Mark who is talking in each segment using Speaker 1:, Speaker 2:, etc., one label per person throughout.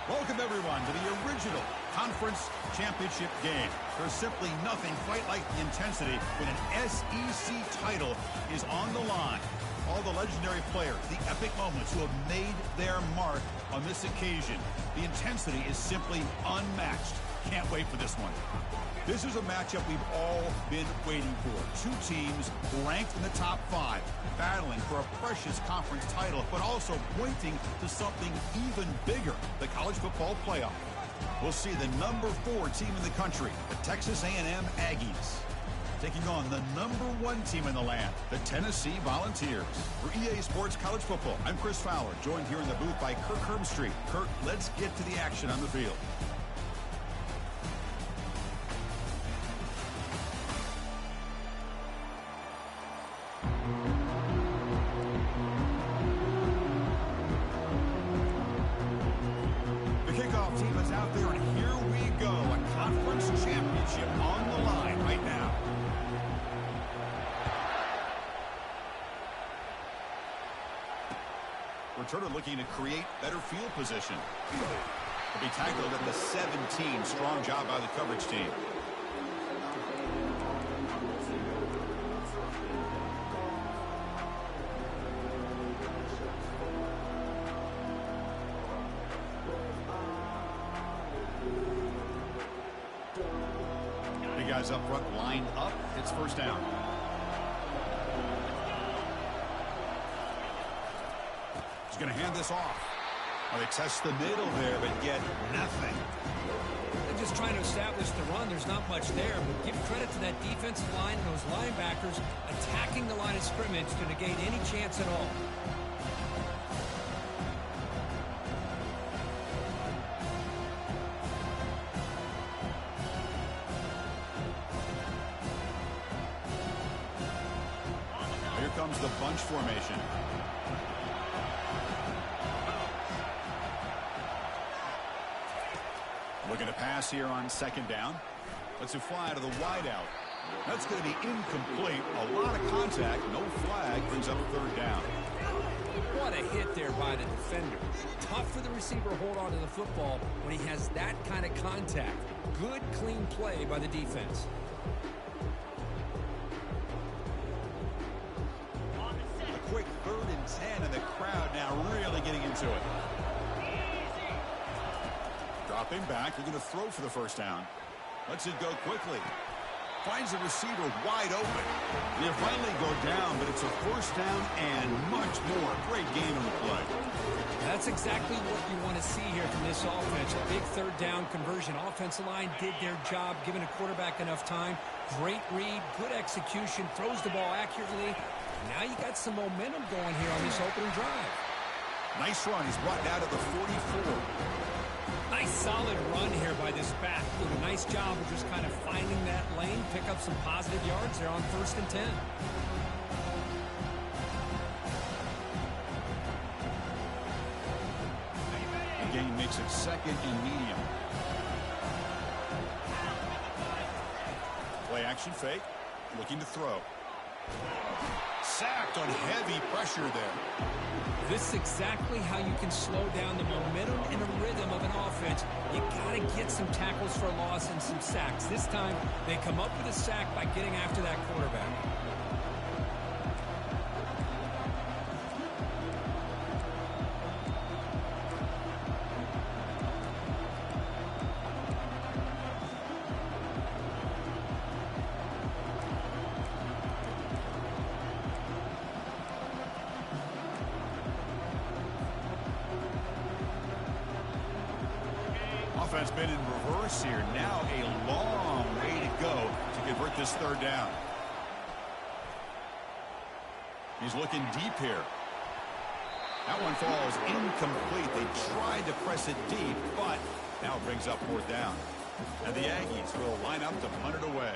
Speaker 1: Welcome, everyone, to the original conference championship game. There's simply nothing quite like the intensity when an SEC title is on the line. All the legendary players, the epic moments who have made their mark on this occasion. The intensity is simply unmatched. Can't wait for this one. This is a matchup we've all been waiting for. Two teams ranked in the top 5, battling for a precious conference title, but also pointing to something even bigger, the college football playoff. We'll see the number 4 team in the country, the Texas A&M Aggies, taking on the number 1 team in the land, the Tennessee Volunteers. For EA Sports College Football, I'm Chris Fowler, joined here in the booth by Kirk Herbstreit. Kirk, let's get to the action on the field. Returner looking to create better field position. Will be tackled at the 17. Strong job by the coverage team. The guys up front lined up. It's first down. Going to hand this off. Well, they test the middle there, but get nothing.
Speaker 2: They're just trying to establish the run. There's not much there, but give credit to that defensive line and those linebackers attacking the line of scrimmage to negate any chance at all.
Speaker 1: Here comes the bunch formation. Looking to pass here on second down. Let's fly to the wideout. That's going to be incomplete. A lot of contact. No flag. Brings up third down.
Speaker 2: What a hit there by the defender. Tough for the receiver to hold on to the football when he has that kind of contact. Good, clean play by the defense.
Speaker 1: A quick 3rd and 10, and the crowd now really getting into it. Dropping back, they're going to throw for the first down. Lets it go quickly. Finds the receiver wide open. They finally go down, but it's a first down and much more. Great game in the play.
Speaker 2: That's exactly what you want to see here from this offense. A big 3rd down conversion. Offensive line did their job, giving a quarterback enough time. Great read, good execution, throws the ball accurately. Now you got some momentum going here on this opening drive.
Speaker 1: Nice run. He's brought down to the 44.
Speaker 2: Nice solid run here by this back. Did a nice job of just kind of finding that lane, pick up some positive yards there on 1st and 10.
Speaker 1: The game makes it 2nd and medium. Play action fake. Looking to throw. Sacked on heavy pressure there.
Speaker 2: This is exactly how you can slow down the momentum and the rhythm of an offense. You got to get some tackles for loss and some sacks. This time, they come up with a sack by getting after that quarterback.
Speaker 1: Offense been in reverse here. Now a long way to go to convert this 3rd down. He's looking deep here. That one falls incomplete. They tried to press it deep, but now it brings up 4th down. And the Aggies will line up to punt it away.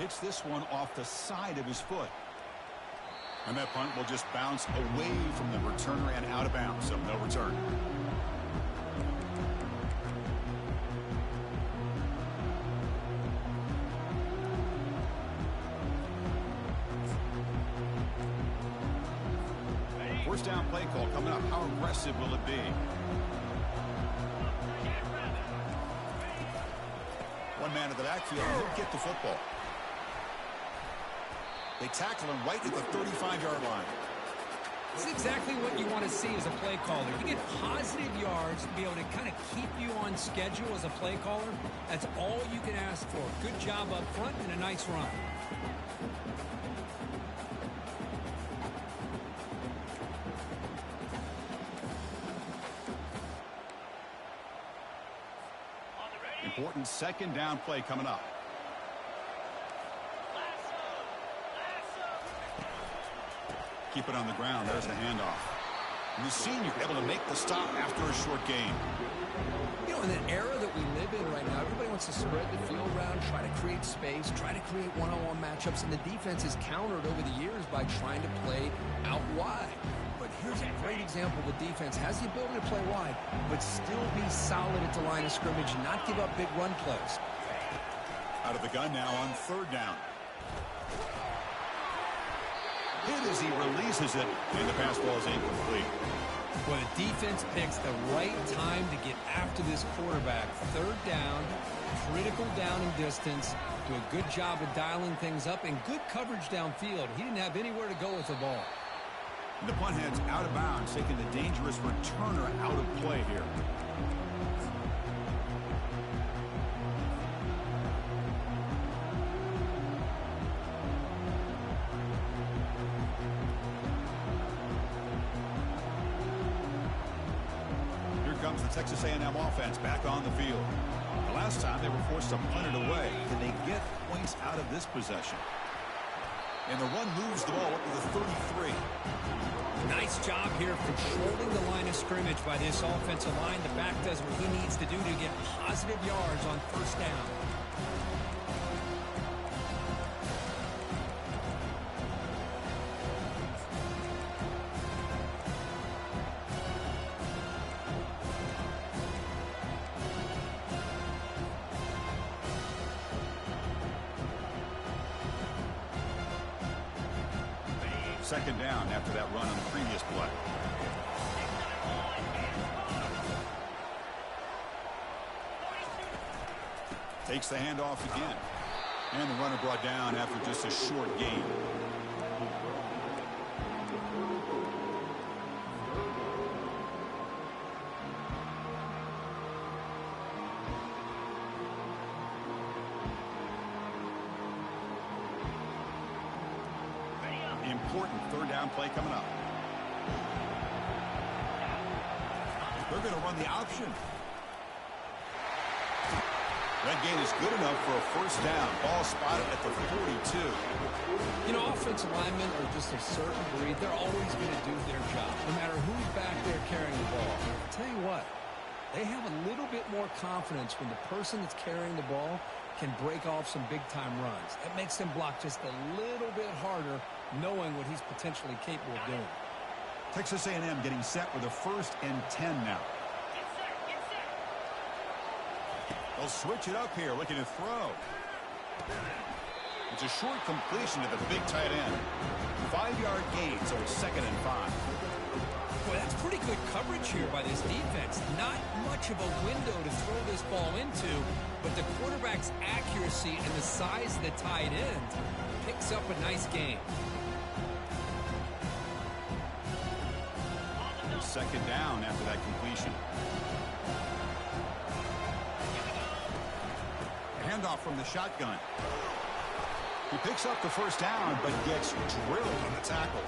Speaker 1: Hits this one off the side of his foot. And that punt will just bounce away from the returner and out of bounds, so no return. First down play call coming up. How aggressive will it be? One man in the backfield. He'll get the football. They tackle him right at the 35-yard line.
Speaker 2: This is exactly what you want to see as a play caller. You get positive yards to be able to kind of keep you on schedule as a play caller. That's all you can ask for. Good job up front and a nice run.
Speaker 1: Important second down play coming up. Keep it on the ground. There's the handoff. And the senior able to make the stop after a short gain.
Speaker 2: You know, in the era that we live in right now, everybody wants to spread the field around, try to create space, try to create one-on-one matchups, and the defense is countered over the years by trying to play out wide. But here's a great example. The defense has the ability to play wide, but still be solid at the line of scrimmage and not give up big run plays.
Speaker 1: Out of the gun now on third down. Hit as he releases it, and the pass ball is incomplete.
Speaker 2: Well, the defense picks the right time to get after this quarterback. Third down, critical down and distance. Do a good job of dialing things up and good coverage downfield. He didn't have anywhere to go with the ball.
Speaker 1: And the punt heads out of bounds, taking the dangerous returner out of play here. Comes the Texas A&M offense back on the field. The last time they were forced to punt it away. Can they get points out of this possession? And the run moves the ball up to the 33.
Speaker 2: Nice job here controlling the line of scrimmage by this offensive line. The back does what he needs to do to get positive yards on first down. Second down after that run on the previous play. Takes the handoff again. And the runner brought down after just a short gain. Important third down play coming up. They're going to run the option. That gain is good enough for a first down. Ball spotted at the 42. You know, offensive linemen are just a certain breed. They're always going to do their job, no matter who's back there carrying the ball. I'll tell you what, they have a little bit more confidence when the person that's carrying the ball can break off some big-time runs. It makes them block just a little bit harder, knowing what he's potentially capable of doing.
Speaker 1: Texas A&M getting set with a 1st and 10 now. They'll switch it up here, looking to throw. It's a short completion to the big tight end. 5-yard gain, so it's 2nd and 5.
Speaker 2: Boy, that's pretty good coverage here by this defense. Not much of a window to throw this ball into, but the quarterback's accuracy and the size of the tight end picks up a nice gain.
Speaker 1: Second down after that completion. Handoff from the shotgun. He picks up the first down, but gets drilled on the tackle.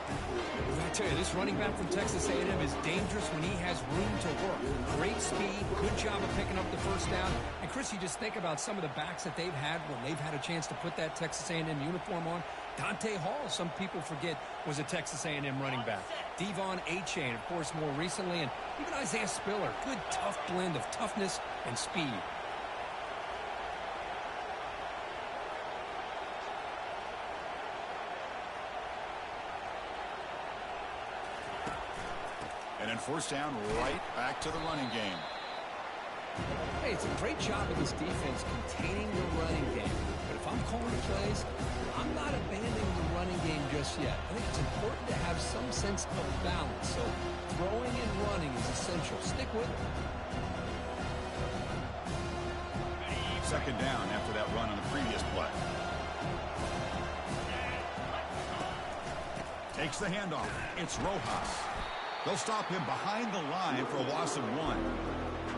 Speaker 2: I tell you, this running back from Texas A&M is dangerous when he has room to work. Great speed, good job of picking up the first down. And, Chris, you just think about some of the backs that they've had when they've had a chance to put that Texas A&M uniform on. Dante Hall, some people forget, was a Texas A&M running back. Devon Achane, of course, more recently. And even Isaiah Spiller, good, tough blend of toughness and speed.
Speaker 1: And then first down, right back to the running game.
Speaker 2: Hey, it's a great job of this defense containing the running game. But if I'm calling the plays, I'm not abandoning the running game just just yet. I think it's important to have some sense of balance. So throwing and running is essential. Stick with it.
Speaker 1: Second down after that run on the previous play. Takes the handoff. It's Rojas. They'll stop him behind the line for a loss of 1.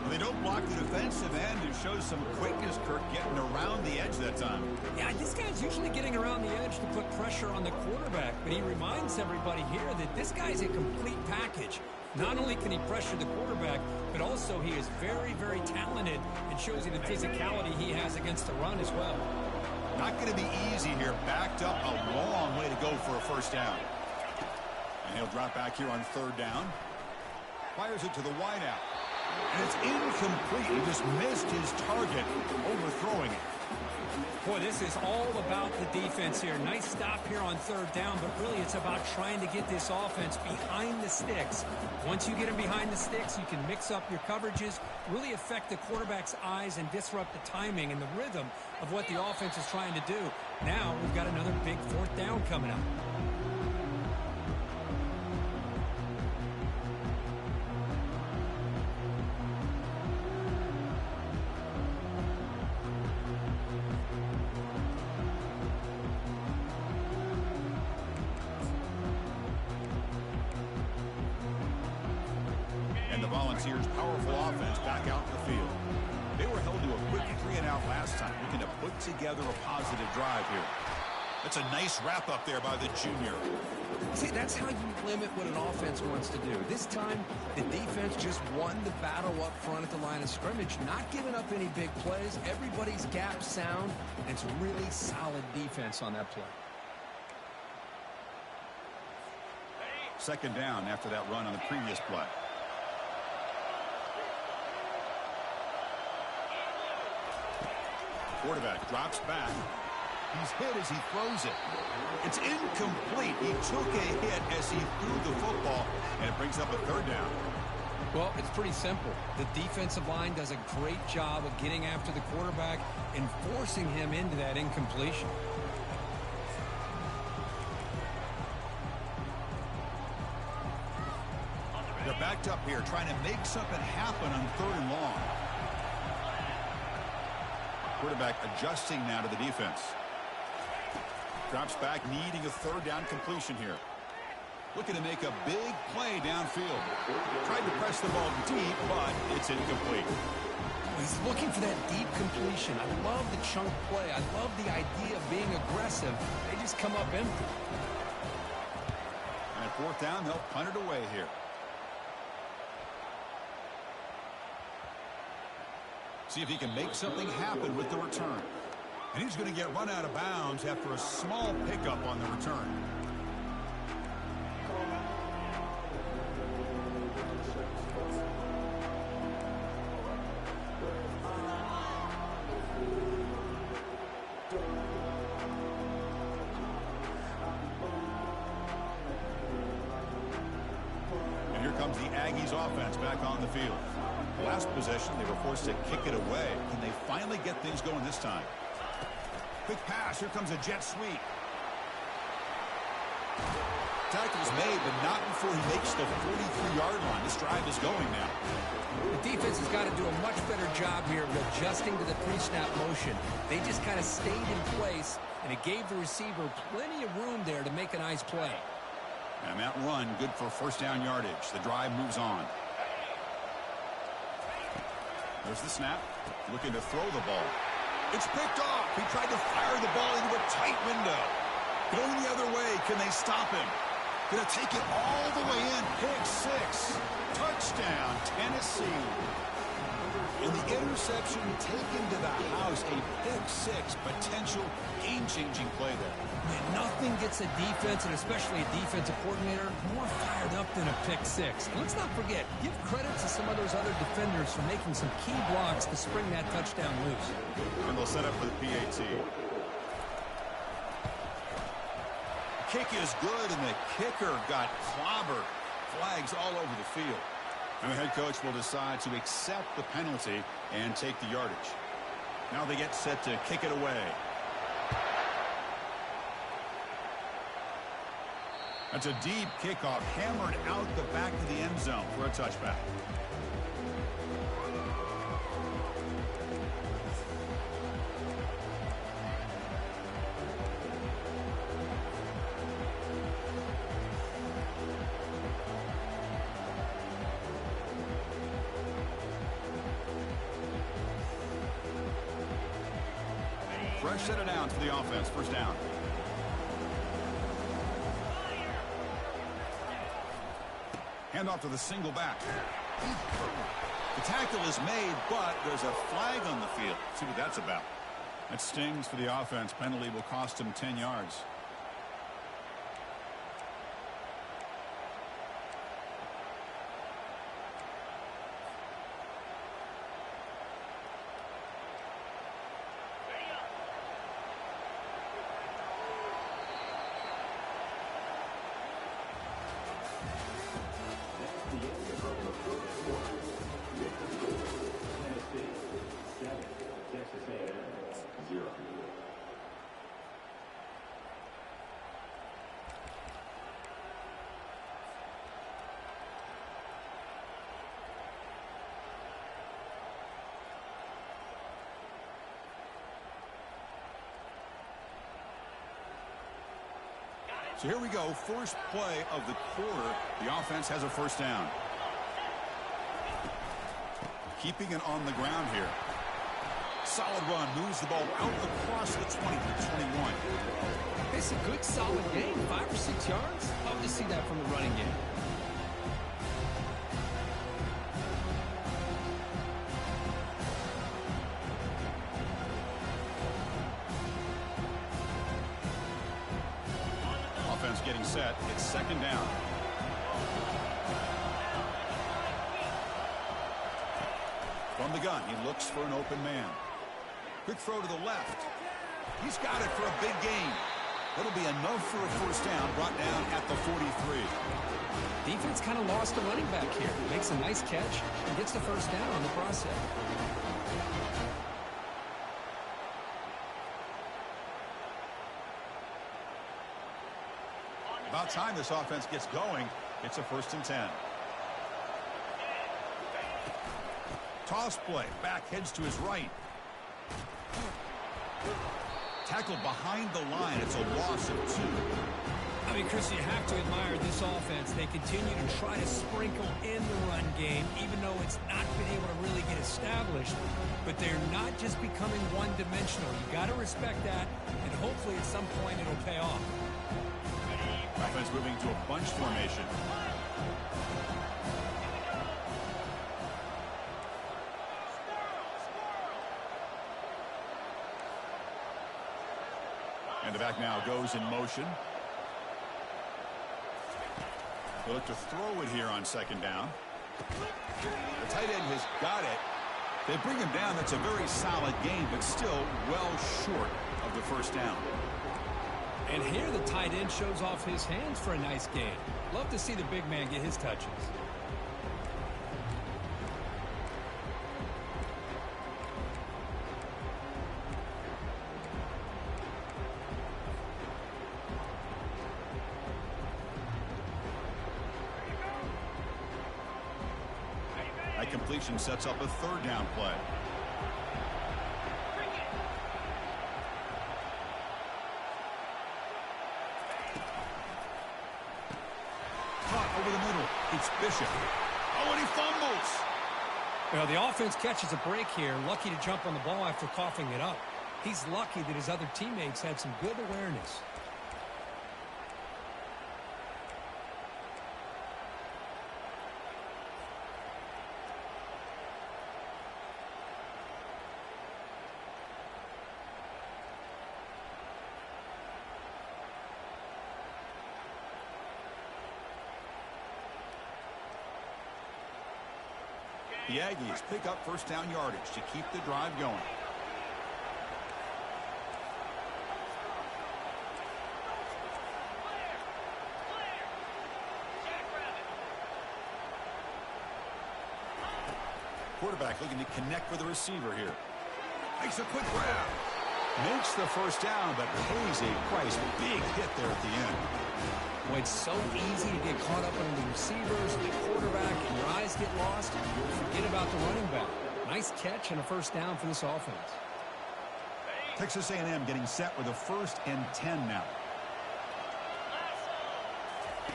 Speaker 1: They don't block the defensive end and shows some quickness, Kirk, getting around the edge that time.
Speaker 2: Yeah, this guy's usually getting around the edge to put pressure on the quarterback, but he reminds everybody here that this guy's a complete package. Not only can he pressure the quarterback, but also he is very, very talented and shows you the physicality he has against the run as well.
Speaker 1: Not going to be easy here. Backed up a long way to go for a first down. And he'll drop back here on third down. Fires it to the wideout. And it's incomplete. He just missed his target, overthrowing it.
Speaker 2: Boy, this is all about the defense here. Nice stop here on third down, but really it's about trying to get this offense behind the sticks. Once you get them behind the sticks, you can mix up your coverages, really affect the quarterback's eyes and disrupt the timing and the rhythm of what the offense is trying to do. Now we've got another big fourth down coming up.
Speaker 1: Volunteers' powerful offense back out in the field. They were held to a quick 3-and-out last time, looking to put together a positive drive here. That's a nice wrap-up there by the junior.
Speaker 2: See, that's how you limit what an offense wants to do. This time, the defense just won the battle up front at the line of scrimmage, not giving up any big plays. Everybody's gap sound, and it's really solid defense on that play.
Speaker 1: Second down after that run on the previous play. Quarterback drops back. He's hit as he throws it. It's incomplete. He took a hit as he threw the football, and it brings up a third down.
Speaker 2: Well, it's pretty simple. The defensive line does a great job of getting after the quarterback and forcing him into that incompletion.
Speaker 1: They're backed up here trying to make something happen on third and long. Quarterback adjusting now to the defense. Drops back, needing a third down completion here. Looking to make a big play downfield. Tried to press the ball deep, but it's incomplete.
Speaker 2: He's looking for that deep completion. I love the chunk play. I love the idea of being aggressive. They just come up empty.
Speaker 1: And at fourth down, they'll punt it away here. See if he can make something happen with the return. And he's going to get run out of bounds after a small pickup on the return. And here comes the Aggies offense back on the field. Last possession, they were forced to kick it away. Can they finally get things going this time? Quick pass. Here comes a jet sweep. Tackle's made, but not before he makes the 43-yard line. This drive is going now.
Speaker 2: The defense has got to do a much better job here of adjusting to the pre-snap motion. They just kind of stayed in place, and it gave the receiver plenty of room there to make a nice play.
Speaker 1: And that run, good for first down yardage. The drive moves on. There's the snap. Looking to throw the ball. It's picked off. He tried to fire the ball into a tight window. Going the other way. Can they stop him? Going to take it all the way in. Pick six. Touchdown, Tennessee. And the interception taken to the house. A pick six. Potential game-changing play there.
Speaker 2: Man, nothing gets a defense, and especially a defensive coordinator, more fired up than a pick six. And let's not forget, give credit to some of those other defenders for making some key blocks to spring that touchdown loose.
Speaker 1: And they'll set up for the PAT. Kick is good, and the kicker got clobbered. Flags all over the field. And the head coach will decide to accept the penalty and take the yardage. Now they get set to kick it away. That's a deep kickoff, hammered out the back of the end zone for a touchback. Fresh set of downs for the offense. First down. Hand off to the single back. The tackle is made, but there's a flag on the field. See what that's about. That stings for the offense. Penalty will cost him 10 yards. So here we go, first play of the quarter. The offense has a first down. Keeping it on the ground here. Solid run, moves the ball out across the 20 to 21.
Speaker 2: It's a good, solid game, 5 or 6 yards. Love to see that from the running game.
Speaker 1: Getting set. It's second down. From the gun, he looks for an open man. Quick throw to the left. He's got it for a big gain. That'll be enough for a first down, brought down at the 43.
Speaker 2: Defense kind of lost a running back here. Makes a nice catch and gets the first down in the process.
Speaker 1: About time this offense gets going. It's a 1st and 10. Toss play. Back heads to his right. Tackled behind the line. It's a loss of 2.
Speaker 2: I mean, Chris, you have to admire this offense. They continue to try to sprinkle in the run game, even though it's not been able to really get established. But they're not just becoming one-dimensional. You got to respect that, and hopefully at some point it'll pay off.
Speaker 1: Offense moving to a bunch formation. And the back now goes in motion. They look to throw it here on second down. The tight end has got it. They bring him down. That's a very solid game, but still well short of the first down.
Speaker 2: And here the tight end shows off his hands for a nice game. Love to see the big man get his touches.
Speaker 1: That completion sets up a 3rd down play. Over the middle, it's Bishop. Oh, and he fumbles.
Speaker 2: Well, the offense catches a break here. Lucky to jump on the ball after coughing it up. He's lucky that his other teammates had some good awareness.
Speaker 1: The Aggies pick up first down yardage to keep the drive going. Quarterback looking to connect with the receiver here. Makes a quick grab. Makes the first down, but pays a price. Big hit there at the end.
Speaker 2: Well, it's so easy to get caught up on the receivers, the quarterback, and your eyes get lost. Forget about the running back. Nice catch and a first down for this offense.
Speaker 1: Texas A&M getting set with a 1st and 10 now.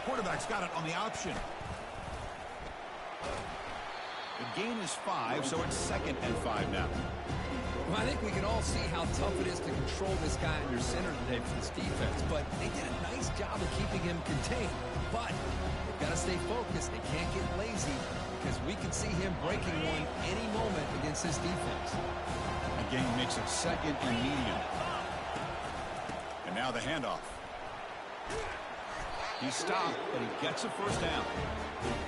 Speaker 1: Quarterback's got it on the option. The gain is 5, so it's 2nd and 5 now.
Speaker 2: Well, I think we can all see how tough it is to control this guy under center today for this defense, but they did a nice job of keeping him contained. But they've got to stay focused. They can't get lazy because we can see him breaking one any moment against this defense.
Speaker 1: Again, makes it 2nd and medium. And now the handoff. He stopped, but he gets a first down.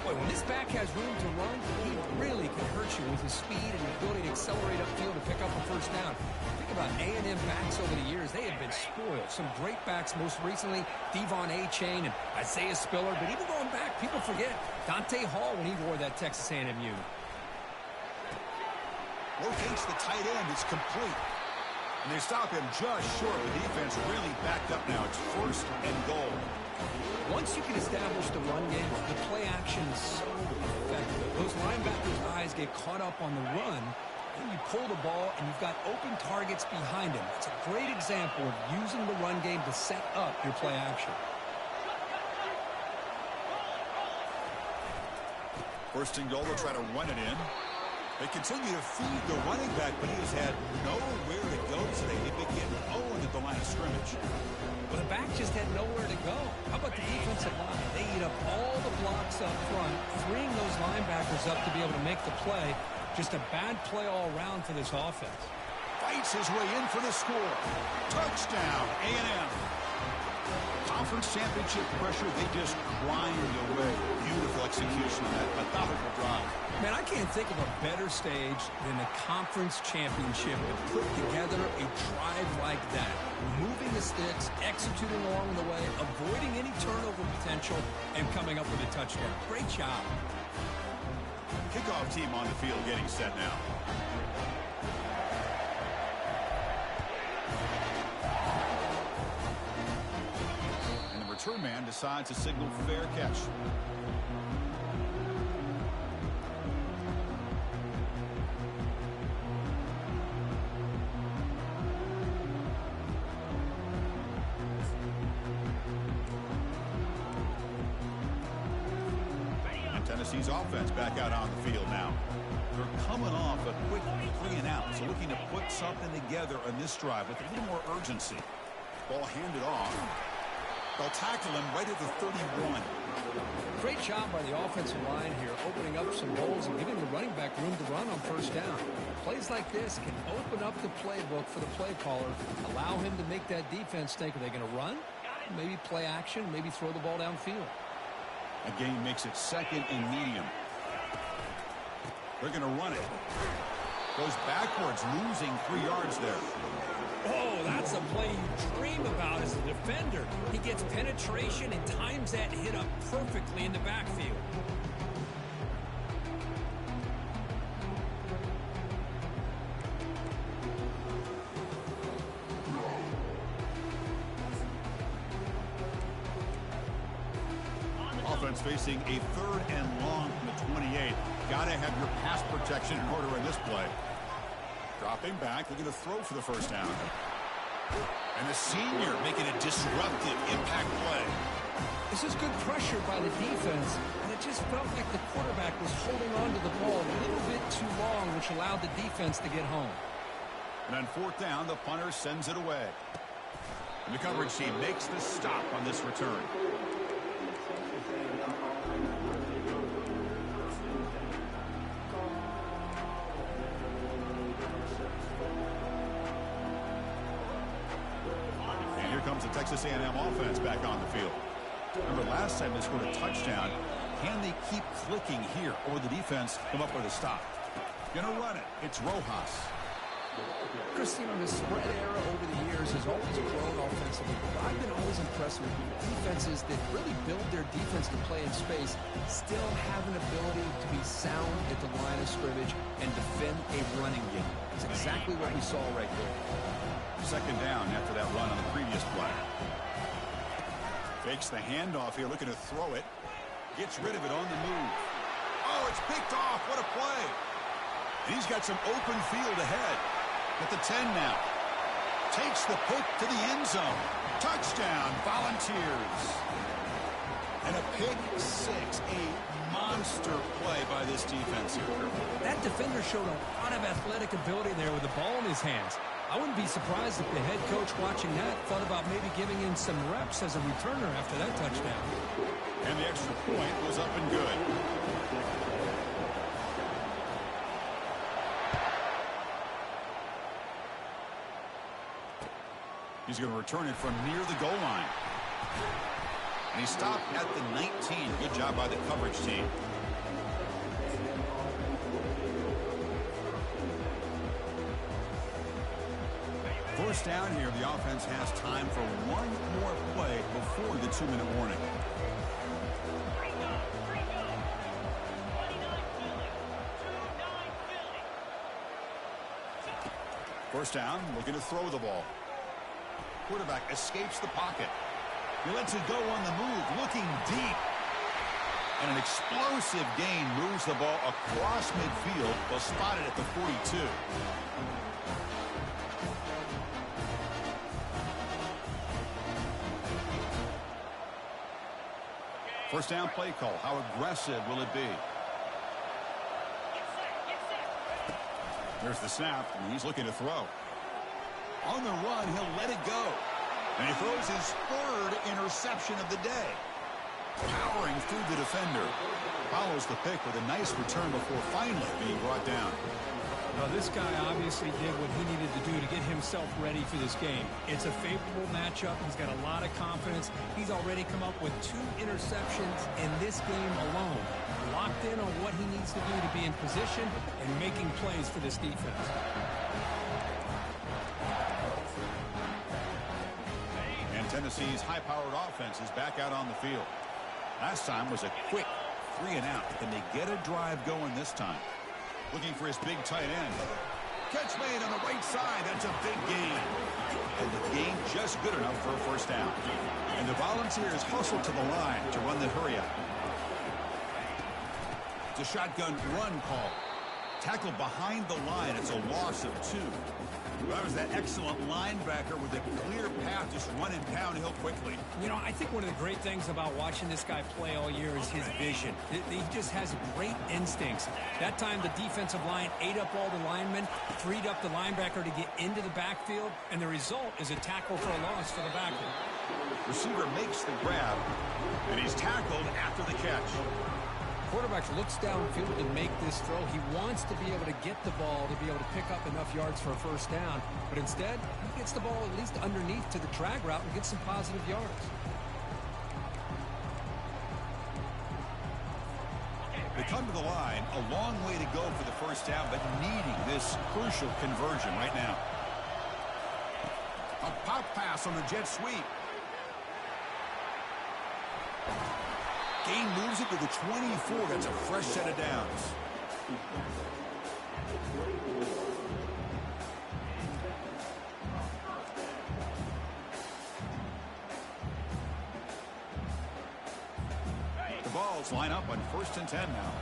Speaker 2: Boy, when this back has room to run, he really can hurt you with his speed and his ability to accelerate upfield to pick up a first down. Think about A&M backs over the years. They have been spoiled. Some great backs, most recently, Devon A-Chain and Isaiah Spiller. But even going back, people forget Dante Hall when he wore that Texas A&M unit.
Speaker 1: Locates the tight end. It's complete. And they stop him just short. The defense really backed up now. It's 1st and goal.
Speaker 2: Once you can establish the run game, the play action is so effective. Those linebackers' eyes get caught up on the run, and you pull the ball, and you've got open targets behind him. It's a great example of using the run game to set up your play action.
Speaker 1: 1st and goal, they'll try to run it in. They continue to feed the running back, but he has had nowhere to go today. They've been getting Owen at the line of scrimmage.
Speaker 2: Well, the back just had nowhere to go. How about the defensive line? They eat up all the blocks up front, freeing those linebackers up to be able to make the play. Just a bad play all around for this offense.
Speaker 1: Fights his way in for the score. Touchdown, A&M. Conference championship pressure, they just grind away. Beautiful execution of that methodical drive.
Speaker 2: Man, I can't think of a better stage than the conference championship to put together a drive like that. Moving the sticks, executing along the way, avoiding any turnover potential, and coming up with a touchdown. Great job.
Speaker 1: Kickoff team on the field getting set now. And the return man decides to signal fair catch. Tennessee's offense back out on the field now. They're coming off a quick 3 and out, so looking to put something together on this drive with a little more urgency. Ball handed off. They'll tackle him right at the 31.
Speaker 2: Great job by the offensive line here, opening up some holes and giving the running back room to run on first down. Plays like this can open up the playbook for the play caller, allow him to make that defense think, are they going to run? Maybe play action, maybe throw the ball downfield.
Speaker 1: Again, makes it 2nd and medium. They're going to run it. Goes backwards, losing 3 yards there.
Speaker 2: Oh, that's a play you dream about as a defender. He gets penetration and times that hit up perfectly in the backfield.
Speaker 1: Offense facing a 3rd and long from the 28. Got to have your pass protection in order in this play. Dropping back, looking to throw for the first down. And the senior making a disruptive impact play.
Speaker 2: This is good pressure by the defense, and it just felt like the quarterback was holding on to the ball a little bit too long, which allowed the defense to get home.
Speaker 1: And on 4th down, the punter sends it away. And the coverage team makes the stop on this return. Comes the Texas A&M offense back on the field. Remember, last time they scored a touchdown. Can they keep clicking here, or the defense come up with a stop? Gonna run it. It's Rojas.
Speaker 2: Chris, you know, the spread era over the years has always grown offensively. But I've been always impressed with defenses that really build their defense to play in space, still have an ability to be sound at the line of scrimmage and defend a running game. It's exactly what we saw right there.
Speaker 1: Second down after that run on the previous play. Fakes the handoff here, looking to throw it. Gets rid of it on the move. Oh, it's picked off. What a play. And he's got some open field ahead. At the 10 now. Takes the pick to the end zone. Touchdown, Volunteers. And a pick six. A monster play by this defense here.
Speaker 2: That defender showed a lot of athletic ability there with the ball in his hands. I wouldn't be surprised if the head coach watching that thought about maybe giving in some reps as a returner after that touchdown.
Speaker 1: And the extra point was up and good. He's going to return it from near the goal line. And he stopped at the 19. Good job by the coverage team. First down here, the offense has time for one more play before the 2-minute warning. First down, looking to throw the ball. Quarterback escapes the pocket. He lets it go on the move, looking deep. And an explosive gain moves the ball across midfield, but spotted at the 42. First down play call. How aggressive will it be? There's the snap, and he's looking to throw. On the run, he'll let it go. And he throws his third interception of the day. Powering through the defender. Follows the pick with a nice return before finally being brought down.
Speaker 2: Well, this guy obviously did what he needed to do to get himself ready for this game. It's a favorable matchup. He's got a lot of confidence. He's already come up with 2 interceptions in this game alone. Locked in on what he needs to do to be in position and making plays for this defense.
Speaker 1: And Tennessee's high-powered offense is back out on the field. Last time was a quick 3-and-out. Can they get a drive going this time? Looking for his big tight end. Catch made on the right side. That's a big gain. And the gain just good enough for a first down. And the Volunteers hustle to the line to run the hurry up. It's a shotgun run call. Tackled behind the line. It's a loss of 2. That was that excellent linebacker with a clear path just running downhill quickly.
Speaker 2: You know, I think one of the great things about watching this guy play all year is his vision. He just has great instincts. That time the defensive line ate up all the linemen, freed up the linebacker to get into the backfield, and the result is a tackle for a loss for the backer.
Speaker 1: Receiver makes the grab, and he's tackled after the catch.
Speaker 2: Quarterback looks downfield to make this throw. He wants to be able to get the ball to be able to pick up enough yards for a first down. But instead, he gets the ball at least underneath to the drag route and gets some positive yards.
Speaker 1: They come to the line. A long way to go for the first down, but needing this crucial conversion right now. A pop pass on the jet sweep. Gain moves it to the 24. That's a fresh set of downs. The Balls line up on 1st and 10 now.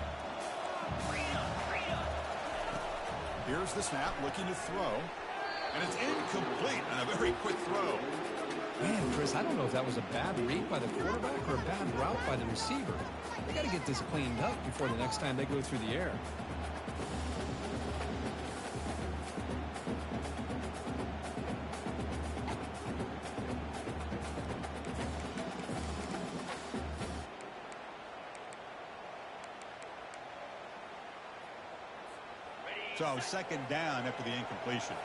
Speaker 1: Here's the snap, looking to throw. And it's incomplete on a very quick throw.
Speaker 2: Man, Chris, I don't know if that was a bad read by the quarterback or a bad route by the receiver. They got to get this cleaned up before the next time they go through the air.
Speaker 1: So second down after the incompletion.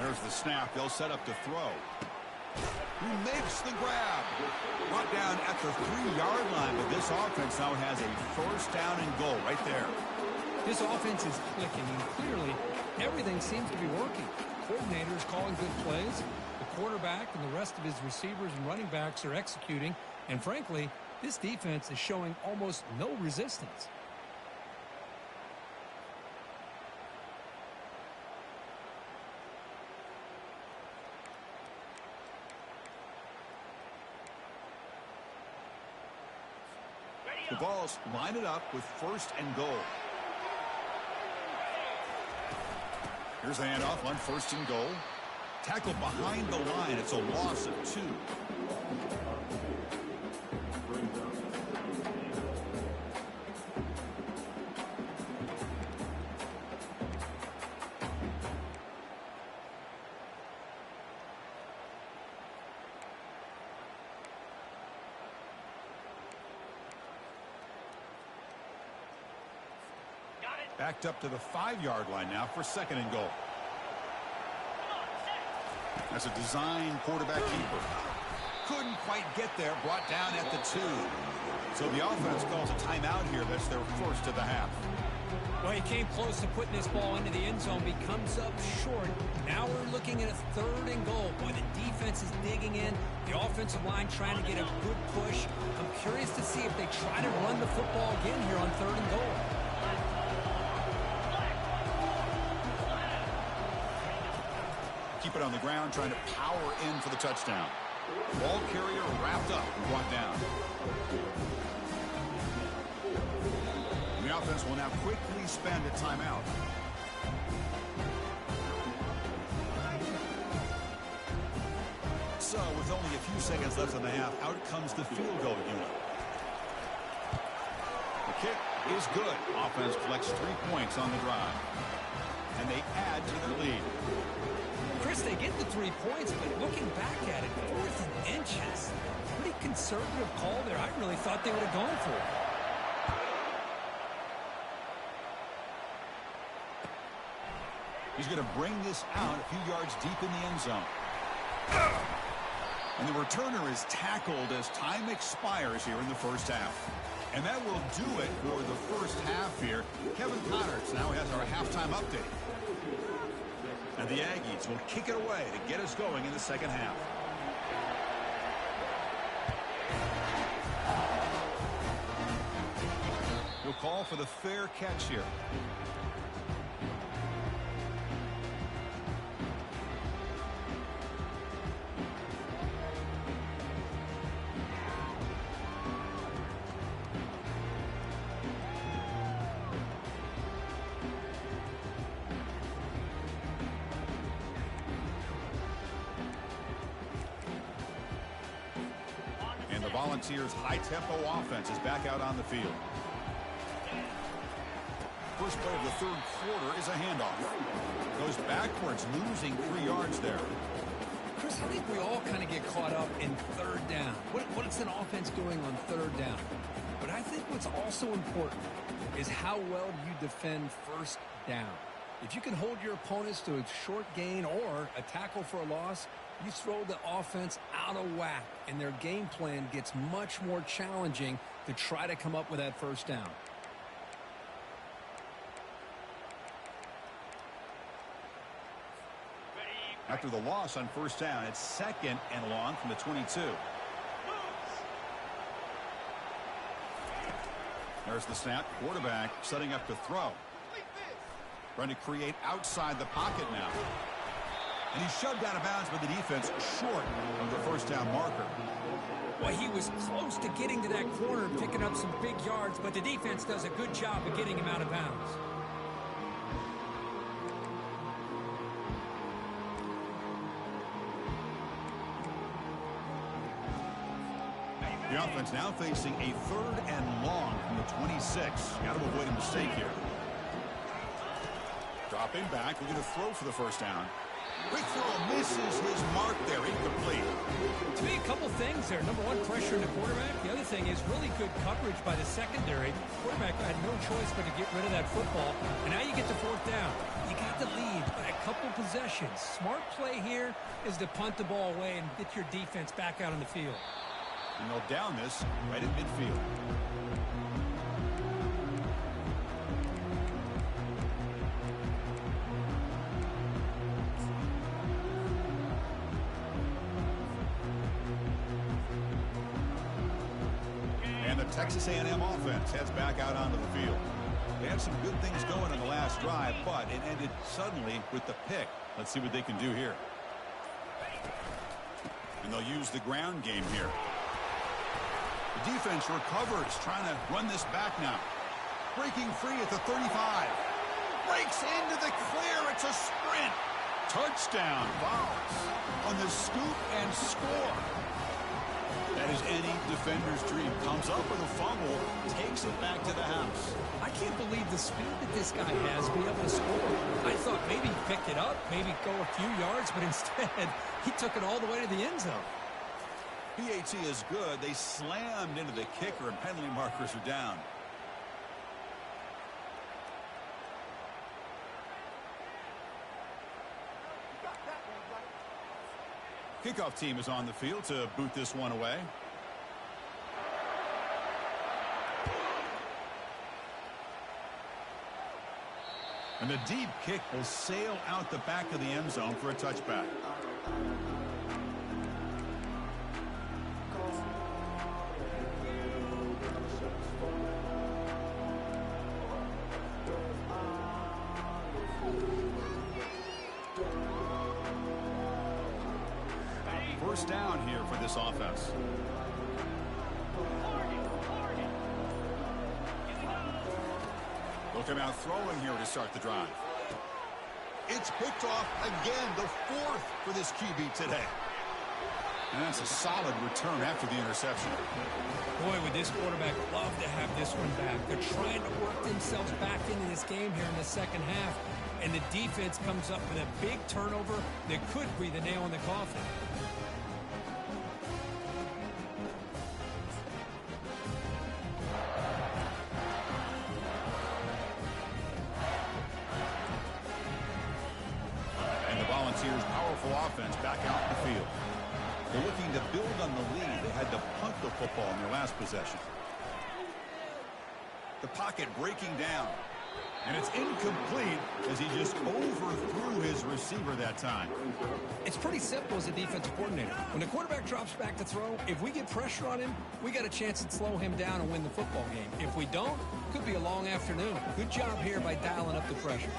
Speaker 1: There's the snap. They'll set up to throw. He makes the grab. Brought down at the 3-yard line, but this offense now has a first down and goal right there.
Speaker 2: This offense is clicking, and clearly everything seems to be working. Coordinators calling good plays. The quarterback and the rest of his receivers and running backs are executing. And frankly, this defense is showing almost no resistance.
Speaker 1: The Vols line it up with 1st and goal. Here's the handoff on 1st and goal. Tackled behind the line. It's a loss of 2. Backed up to the 5-yard line now for 2nd and goal. That's a design quarterback keeper. Couldn't quite get there. Brought down at the 2. So the offense calls a timeout here. That's their 1st of the half.
Speaker 2: Well, he came close to putting this ball into the end zone. But he comes up short. Now we're looking at a 3rd and goal. Boy, the defense is digging in. The offensive line trying to get a good push. I'm curious to see if they try to run the football again here on 3rd and goal.
Speaker 1: Keep it on the ground, trying to power in for the touchdown. Ball carrier wrapped up and brought down. The offense will now quickly spend a timeout. So, with only a few seconds left in the half, out comes the field goal unit. The kick is good. Offense collects 3 points on the drive. And they add to their lead.
Speaker 2: Chris, they get the 3 points, but looking back at it, 4th and inches. Pretty conservative call there. I really thought they would have gone for it.
Speaker 1: He's going to bring this out a few yards deep in the end zone. And the returner is tackled as time expires here in the 1st half. And that will do it for the 1st half here. Kevin Connors now has our halftime update. And the Aggies will kick it away to get us going in the 2nd half. He'll call for the fair catch here. Volunteers' high-tempo offense is back out on the field. First play of the 3rd quarter is a handoff. Goes backwards, losing 3 yards there.
Speaker 2: Chris, I think we all kind of get caught up in 3rd down. What's an offense doing on 3rd down? But I think what's also important is how well you defend 1st down. If you can hold your opponents to a short gain or a tackle for a loss, you throw the offense out of whack, and their game plan gets much more challenging to try to come up with that 1st down.
Speaker 1: After the loss on 1st down, it's 2nd and long from the 22. There's the snap. Quarterback setting up to throw. Trying to create outside the pocket now. And he's shoved out of bounds by the defense short of the 1st down marker.
Speaker 2: Well, he was close to getting to that corner and picking up some big yards, but the defense does a good job of getting him out of bounds.
Speaker 1: The offense now facing a 3rd and long from the 26. Got to avoid a mistake here. Dropping back, we're going to throw for the 1st down. Quick throw misses his mark there, incomplete.
Speaker 2: To me, a couple things there. Number one, pressure in the quarterback. The other thing is really good coverage by the secondary. Quarterback had no choice but to get rid of that football. And now you get to 4th down. You got the lead by a couple possessions. Smart play here is to punt the ball away and get your defense back out on the field.
Speaker 1: And they'll down this right at midfield. And the Texas A&M offense heads back out onto the field. They had some good things going on the last drive, but it ended suddenly with the pick. Let's see what they can do here. And they'll use the ground game here. defense recovers, trying to run this back now. Breaking free at the 35. Breaks into the clear. It's a sprint. Touchdown. Fouls on the scoop and score. That is any defender's dream. Comes up with a fumble, takes it back to the house.
Speaker 2: I can't believe the speed that this guy has to be able to score. I thought maybe he picked it up, maybe go a few yards, but instead he took it all the way to the end zone.
Speaker 1: PAT is good. They slammed into the kicker, and penalty markers are down. Kickoff team is on the field to boot this one away. And the deep kick will sail out the back of the end zone for a touchback. First down here for this offense. They'll come out throwing here to start the drive. It's picked off again, the fourth for this QB today. And that's a solid return after the interception.
Speaker 2: Boy, would this quarterback love to have this one back. They're trying to work themselves back into this game here in the second half. And the defense comes up with a big turnover that could be the nail in the coffin.
Speaker 1: Powerful offense back out in the field. They're looking to build on the lead. They had to punt the football in their last possession. The pocket breaking down. And it's incomplete as he just overthrew his receiver that time.
Speaker 2: It's pretty simple as a defensive coordinator. When the quarterback drops back to throw, if we get pressure on him, we got a chance to slow him down and win the football game. If we don't, could be a long afternoon. Good job here by dialing up the pressure.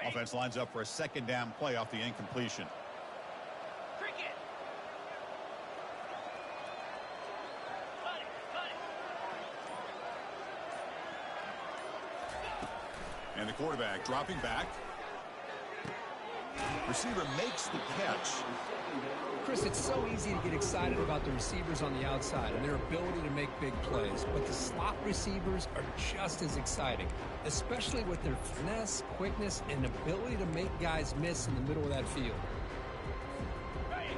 Speaker 1: Offense lines up for a second down play off the incompletion. And the quarterback dropping back. Receiver makes the catch.
Speaker 2: Chris, it's so easy to get excited about the receivers on the outside and their ability to make big plays, but the slot receivers are just as exciting, especially with their finesse, quickness, and ability to make guys miss in the middle of that field.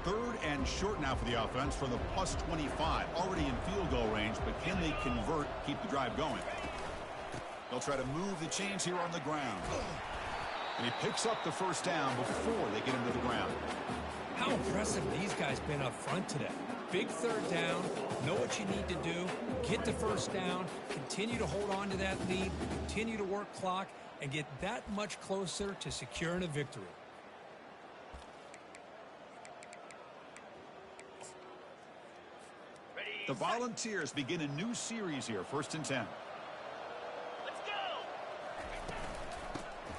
Speaker 1: Third and short now for the offense from the plus 25. Already in field goal range, but can they convert, keep the drive going? They'll try to move the chains here on the ground. And he picks up the first down before they get him to the ground.
Speaker 2: How impressive these guys been up front today. Big third down, know what you need to do, get the first down, continue to hold on to that lead, continue to work clock, and get that much closer to securing a victory.
Speaker 1: The Volunteers begin a new series here, 1st and 10.
Speaker 3: Let's go!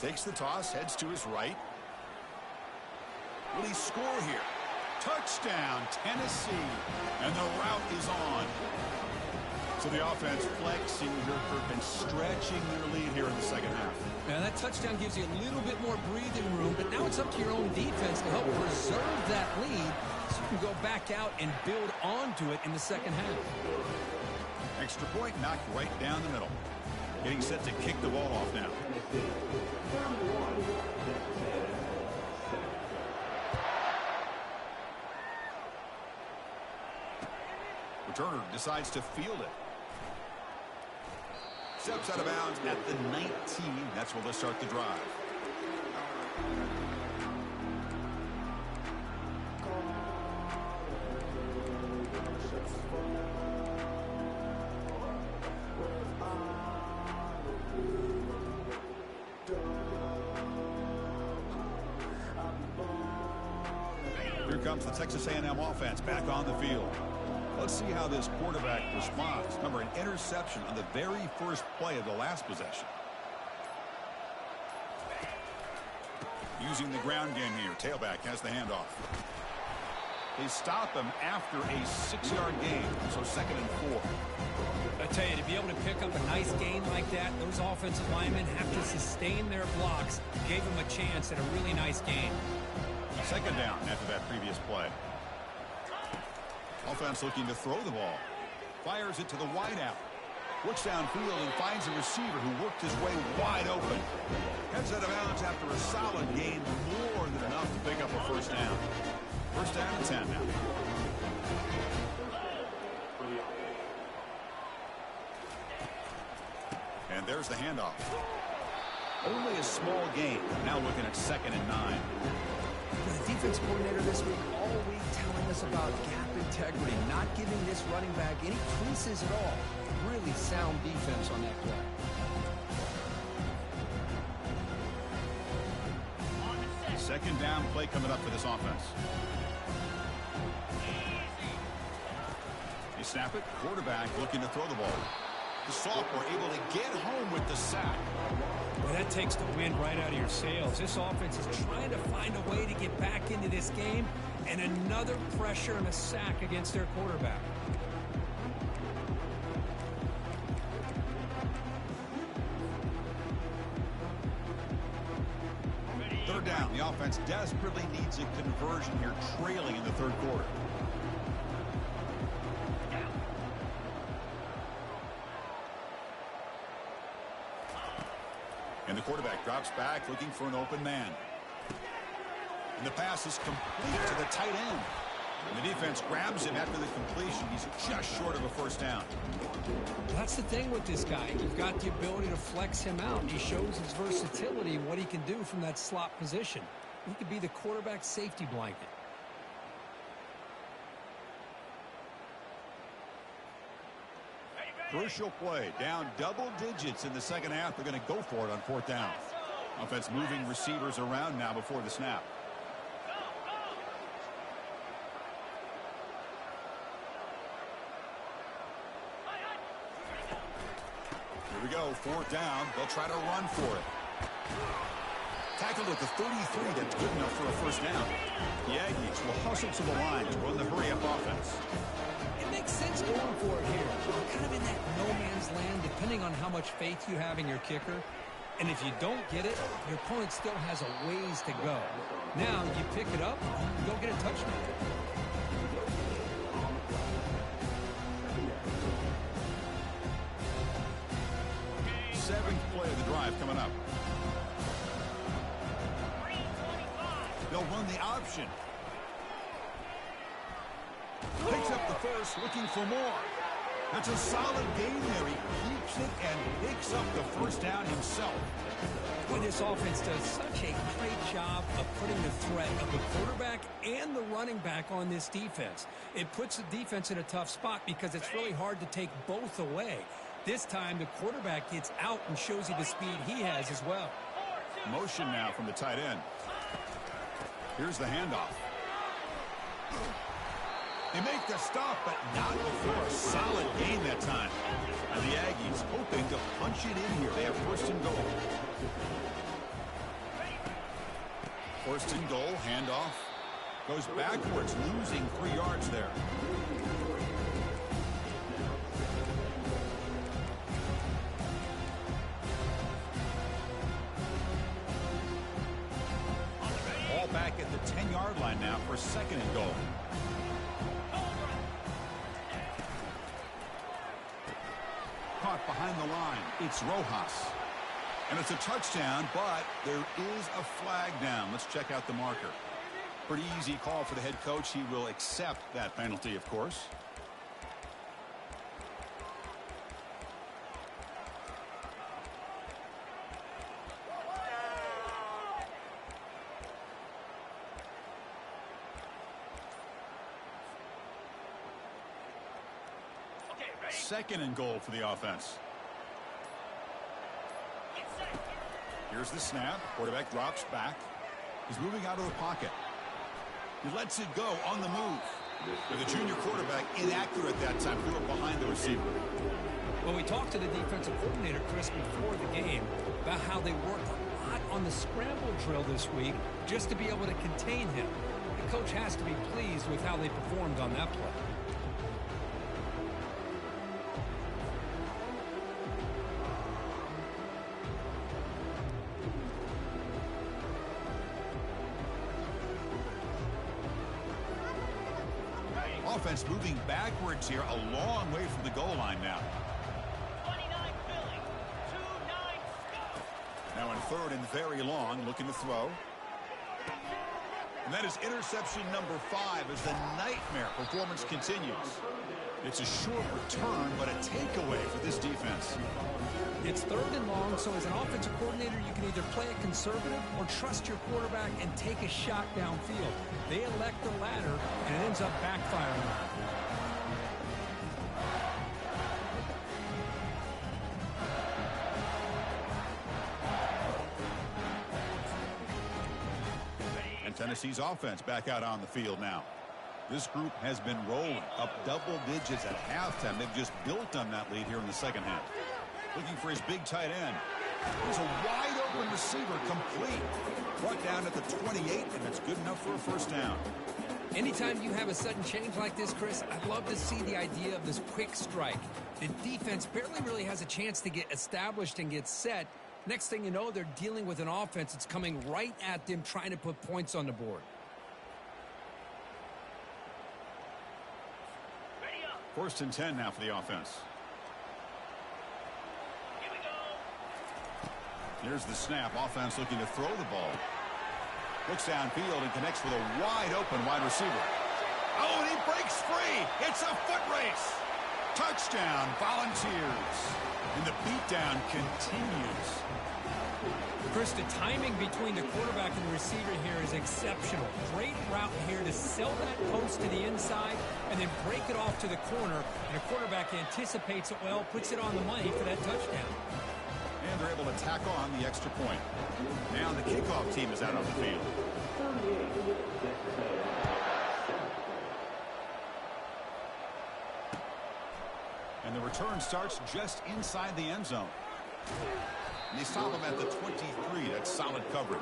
Speaker 1: Takes the toss, heads to his right. Will he score here? Touchdown, Tennessee. And the route is on. So the offense flexing here, Kirk, and stretching their lead here in the second half.
Speaker 2: Now that touchdown gives you a little bit more breathing room, but now it's up to your own defense to help preserve that lead so you can go back out and build onto it in the second half.
Speaker 1: Extra point knocked right down the middle. Getting set to kick the ball off now. Returner decides to field it. Steps out of bounds at the 19. That's where they'll start the drive. Here comes the Texas A&M offense back on the field. Let's see how this quarterback responds. Remember, an interception on the very first play of the last possession. Using the ground game here. Tailback has the handoff. They stop him after a 6-yard gain, so 2nd and 4.
Speaker 2: I tell you, to be able to pick up a nice gain like that, those offensive linemen have to sustain their blocks. Gave him a chance at a really nice gain.
Speaker 1: 2nd down after that previous play. Offense looking to throw the ball. Fires it to the wideout. Looks downfield and finds a receiver who worked his way wide open. Heads out of bounds after a solid gain, more than enough to pick up a 1st down. 1st down and 10 now. And there's the handoff. Only a small gain. Now looking at 2nd and 9.
Speaker 2: The defense coordinator this week all week telling us about gap integrity, not giving this running back any creases at all. Really sound defense on that play.
Speaker 1: Second down play coming up for this offense. They snap it. Quarterback looking to throw the ball. The sophomore able to get home with the sack.
Speaker 2: Well, that takes the wind right out of your sails. This offense is trying to find a way to get back into this game, and another pressure and a sack against their quarterback.
Speaker 1: Third down. The offense desperately needs a conversion here, trailing in the 3rd quarter. And the quarterback drops back looking for an open man. And the pass is complete to the tight end. And the defense grabs him after the completion. He's just short of a 1st down.
Speaker 2: That's the thing with this guy. You've got the ability to flex him out. He shows his versatility and what he can do from that slot position. He could be the quarterback safety blanket.
Speaker 1: Crucial play. Down double digits in the 2nd half. They're going to go for it on 4th down. Offense moving receivers around now before the snap. Here we go. 4th down. They'll try to run for it. Tackled at the 33. That's good enough for a 1st down. The Aggies will hustle to the line to run the hurry-up offense.
Speaker 2: It makes sense going for it here. You're kind of in that no man's land, depending on how much faith you have in your kicker. And if you don't get it, your opponent still has a ways to go. Now you pick it up, you go get a touchdown.
Speaker 1: Seventh play of the drive coming up. They'll run the option. Picks up the 1st, looking for more. That's a solid gain there. He keeps it and picks up the 1st down himself.
Speaker 2: Boy, this offense does such a great job of putting the threat of the quarterback and the running back on this defense. It puts the defense in a tough spot because it's really hard to take both away. This time, the quarterback gets out and shows you the speed he has as well.
Speaker 1: Motion now from the tight end. Here's the handoff. They make the stop, but not before a solid gain that time. And the Aggies hoping to punch it in here. They have 1st and goal. 1st and goal, handoff. Goes backwards, losing 3 yards there. Ball back at the 10-yard line now for 2nd and goal. Caught behind the line. It's Rojas. And it's a touchdown, but there is a flag down. Let's check out the marker. Pretty easy call for the head coach. He will accept that penalty, of course. Second and goal for the offense. Here's the snap. Quarterback drops back. He's moving out of the pocket. He lets it go on the move. With the junior quarterback inaccurate that time, threw it behind the receiver.
Speaker 2: Well, we talked to the defensive coordinator, Chris, before the game about how they worked a lot on the scramble drill this week just to be able to contain him. The coach has to be pleased with how they performed on that play.
Speaker 1: Offense moving backwards here, a long way from the goal line now.
Speaker 3: 29 Philly, 2-9 go.
Speaker 1: Now in third and very long, looking to throw. And that is interception number 5 as the nightmare performance continues. It's a short return, but a takeaway for this defense.
Speaker 2: It's third and long, so as an offensive coordinator, you can either play it conservative or trust your quarterback and take a shot downfield. They elect the latter, and it ends up backfiring.
Speaker 1: And Tennessee's offense back out on the field now. This group has been rolling up double digits at halftime. They've just built on that lead here in the second half. Looking for his big tight end. There's a wide open receiver, complete. Brought down at the 28, and it's good enough for a first down.
Speaker 2: Anytime you have a sudden change like this, Chris, I'd love to see the idea of this quick strike. The defense barely really has a chance to get established and get set. Next thing you know, they're dealing with an offense that's coming right at them, trying to put points on the board.
Speaker 3: Ready up.
Speaker 1: First and 10 now for the offense.
Speaker 3: Here we go.
Speaker 1: Here's the snap. Offense looking to throw the ball. Looks downfield and connects with a wide open wide receiver. Oh, and he breaks free. It's a foot race. Touchdown, Volunteers. And the beatdown continues.
Speaker 2: Chris, the timing between the quarterback and the receiver here is exceptional. Great route here to sell that post to the inside and then break it off to the corner. And the quarterback anticipates it well, puts it on the money for that touchdown.
Speaker 1: And they're able to tack on the extra point. Now the kickoff team is out on the field. And the return starts just inside the end zone. And they stop him at the 23. That's solid coverage.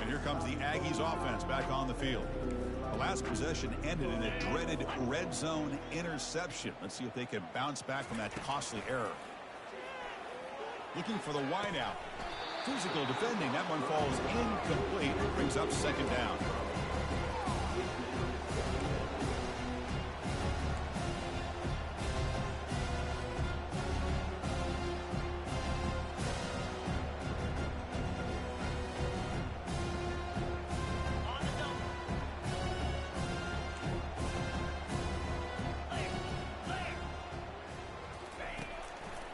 Speaker 1: And here comes the Aggies offense back on the field. The last possession ended in a dreaded red zone interception. Let's see if they can bounce back from that costly error. Looking for the wideout. Physical defending. That one falls incomplete. It brings up second down.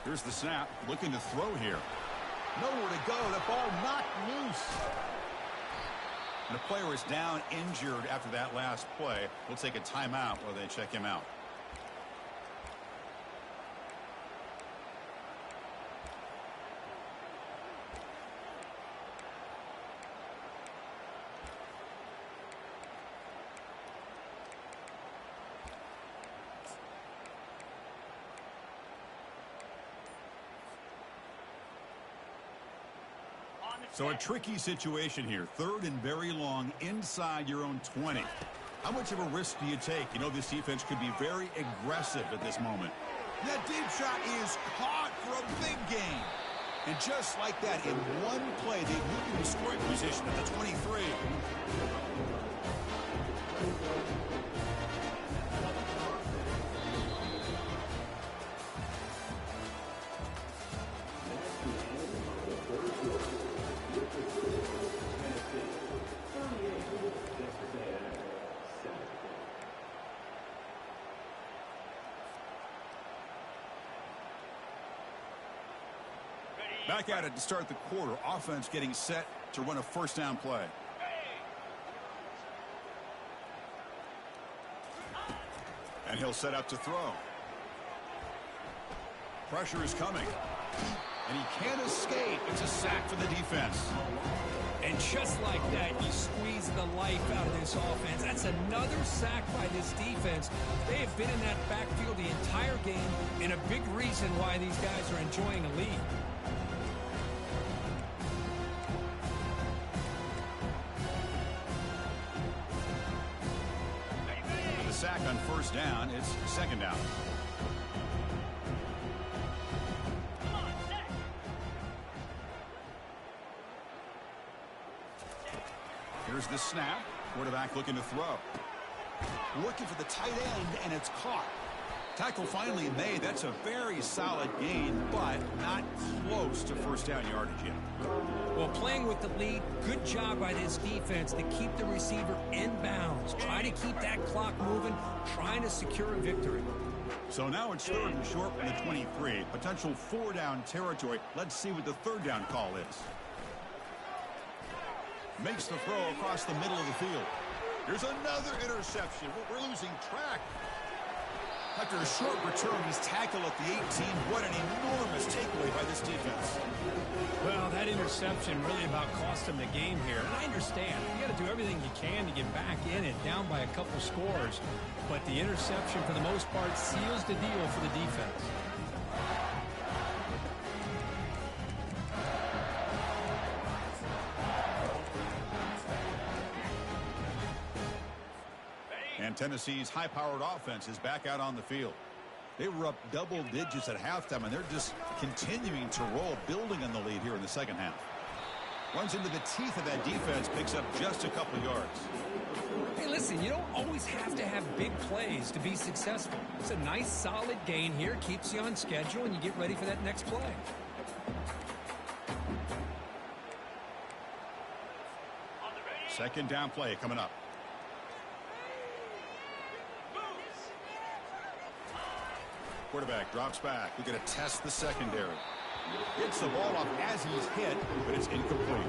Speaker 1: Here's the snap, looking to throw here. Nowhere to go, the ball knocked loose. And the player is down injured after that last play. We'll take a timeout while they check him out. So a tricky situation here. Third and very long inside your own 20. How much of a risk do you take? You know, this defense could be very aggressive at this moment. That deep shot is caught for a big gain. And just like that, in one play, they moved into scoring position at the 23. Back at it to start the quarter. Offense getting set to run a first down play. And he'll set up to throw. Pressure is coming. And he can't escape. It's a sack for the defense.
Speaker 2: And just like that, you squeeze the life out of this offense. That's another sack by this defense. They have been in that backfield the entire game, and a big reason why these guys are enjoying a lead.
Speaker 1: With the sack on first down, it's second down. Here's the snap. Quarterback looking to throw. Looking for the tight end, and it's caught. Tackle finally made. That's a very solid gain, but not close to first down yardage yet.
Speaker 2: Well, playing with the lead, good job by this defense to keep the receiver in bounds. Try to keep that clock moving, trying to secure a victory.
Speaker 1: So now it's third and short from the 23. Potential four-down territory. Let's see what the third down call is. Makes the throw across the middle of the field. There's another interception. We're losing track. After a short return, he's tackled at the 18. What an enormous takeaway by this defense.
Speaker 2: Well, that interception really about cost him the game here. And I understand. You got to do everything you can to get back in it, down by a couple scores. But the interception, for the most part, seals the deal for the defense.
Speaker 1: And Tennessee's high-powered offense is back out on the field. They were up double digits at halftime, and they're just continuing to roll, building on the lead here in the second half. Runs into the teeth of that defense, picks up just a couple yards.
Speaker 2: Hey, listen, you don't always have to have big plays to be successful. It's a nice, solid gain here, keeps you on schedule, and you get ready for that next play.
Speaker 1: Second down play coming up. Quarterback drops back. We're going to test the secondary. Hits the ball off as he's hit, but it's incomplete.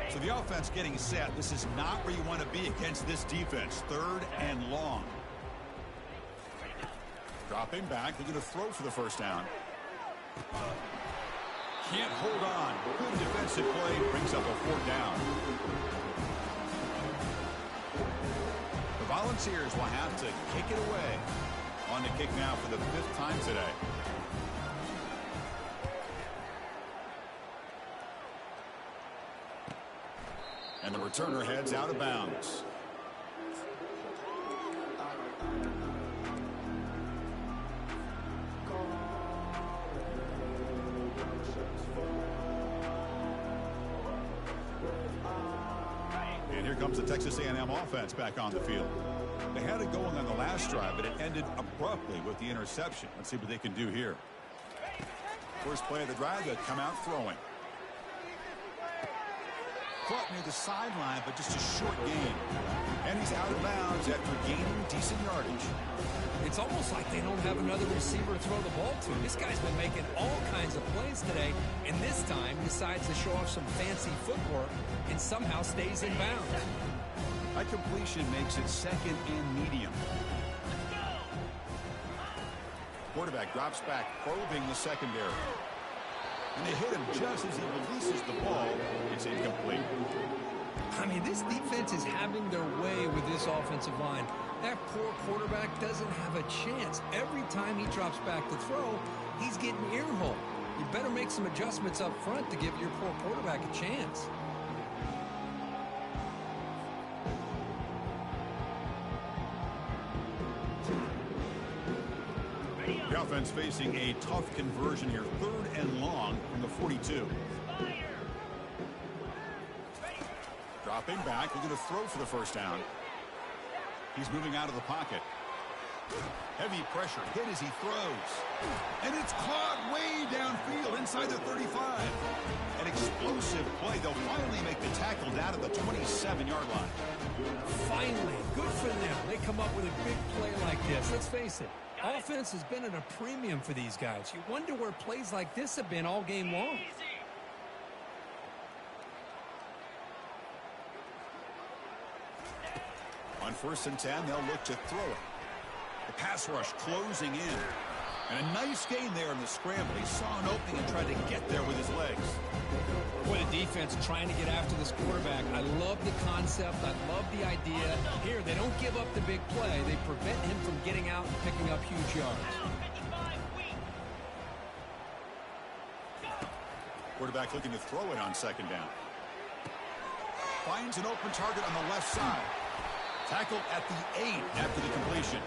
Speaker 1: So the offense getting set. This is not where you want to be against this defense. Third and long. Dropping back. They're going to throw for the first down. Can't hold on. Good defensive play. Brings up a fourth down. The Volunteers will have to kick it away. On the kick now for the fifth time today. And the returner heads out of bounds. And here comes the Texas A&M offense back on the field. They had it going on the last drive, but it ended abruptly with the interception. Let's see what they can do here. First play of the drive, they come out throwing. Caught near the sideline, but just a short gain. And he's out of bounds after gaining decent yardage.
Speaker 2: It's almost like they don't have another receiver to throw the ball to. This guy's been making all kinds of plays today, and this time decides to show off some fancy footwork and somehow stays in bounds.
Speaker 1: That completion makes it second and medium. Quarterback drops back, probing the secondary. And they hit him just as he releases the ball. It's incomplete.
Speaker 2: I mean, this defense is having their way with this offensive line. That poor quarterback doesn't have a chance. Every time he drops back to throw, he's getting earholed. You better make some adjustments up front to give your poor quarterback a chance.
Speaker 1: The offense facing a tough conversion here. Third and long from the 42. Dropping back. We're going to throw for the first down. He's moving out of the pocket. Heavy pressure hit as he throws. And it's caught way downfield inside the 35. An explosive play. They'll finally make the tackle down at the 27-yard line.
Speaker 2: Finally, good for them. They come up with a big play like this. Let's face it, offense has been at a premium for these guys. You wonder where plays like this have been all game long.
Speaker 1: On 1st and 10, they'll look to throw it. The pass rush closing in. And a nice gain there in the scramble. He saw an opening and tried to get there with his legs.
Speaker 2: Boy, the defense trying to get after this quarterback. I love the concept. I love the idea. Here, they don't give up the big play. They prevent him from getting out and picking up huge yards.
Speaker 1: Quarterback looking to throw it on 2nd down. Finds an open target on the left side. Tackled at the 8 after the completion.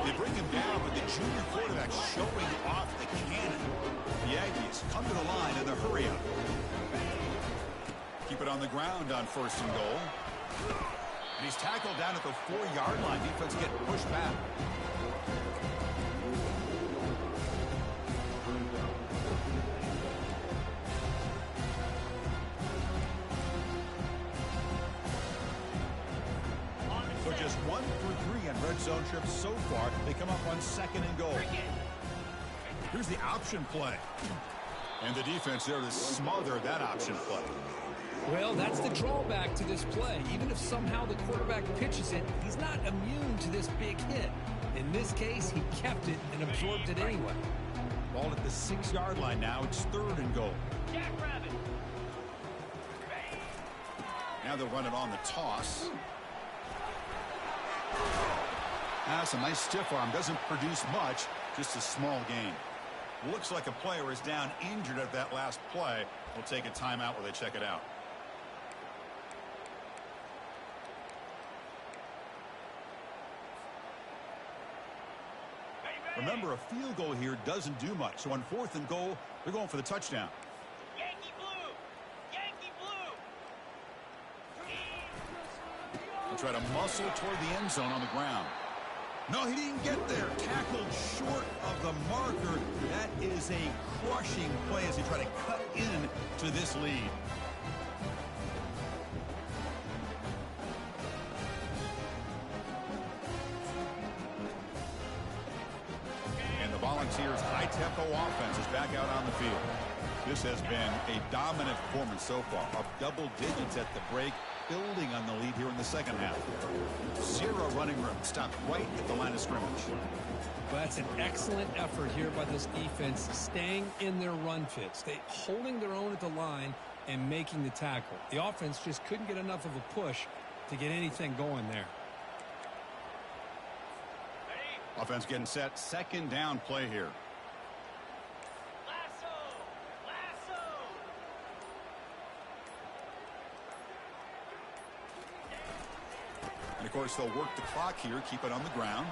Speaker 1: They bring him down, but the junior quarterback showing off the cannon. The Aggies come to the line in the hurry-up. Keep it on the ground on 1st and goal. And he's tackled down at the 4-yard line. Defense getting pushed back. So just 1 for 3 on red zone trips so far. They come up on 2nd and goal. Here's the option play. And the defense there to smother that option play.
Speaker 2: Well, that's the drawback to this play. Even if somehow the quarterback pitches it, he's not immune to this big hit. In this case, he kept it and absorbed it anyway.
Speaker 1: Ball at the 6-yard line now. It's 3rd and goal. Now they'll run it on the toss. That's a nice stiff arm. Doesn't produce much. Just a small gain. Looks like a player is down injured at that last play. We'll take a timeout while they check it out. Remember, a field goal here doesn't do much. So on 4th and goal, they're going for the touchdown.
Speaker 3: Yankee blue! Yankee blue!
Speaker 1: They'll try to muscle toward the end zone on the ground. No, he didn't get there. Tackled short of the marker. That is a crushing play as he tried to cut in to this lead. And the Volunteers' high-tempo offense is back out on the field. This has been a dominant performance so far. Up double digits at the break, building on the lead here in the 2nd half. 0 running room. Stopped right at the line of scrimmage.
Speaker 2: Well, that's an excellent effort here by this defense, staying in their run fits. They holding their own at the line and making the tackle. The offense just couldn't get enough of a push to get anything going there.
Speaker 1: Offense getting set. 2nd down play here. And, of course, they'll work the clock here, keep it on the ground.